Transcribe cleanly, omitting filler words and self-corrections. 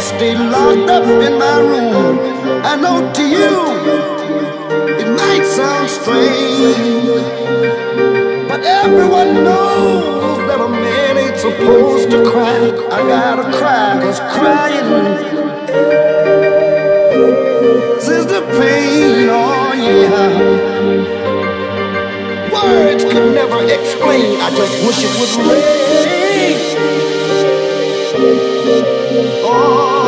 stay locked up in my room. I know to you it might sound strange, but everyone knows that a man ain't supposed to cry. I gotta cry, 'cause crying is the pain, oh yeah. Words could never explain, I just wish it would rain. Oh,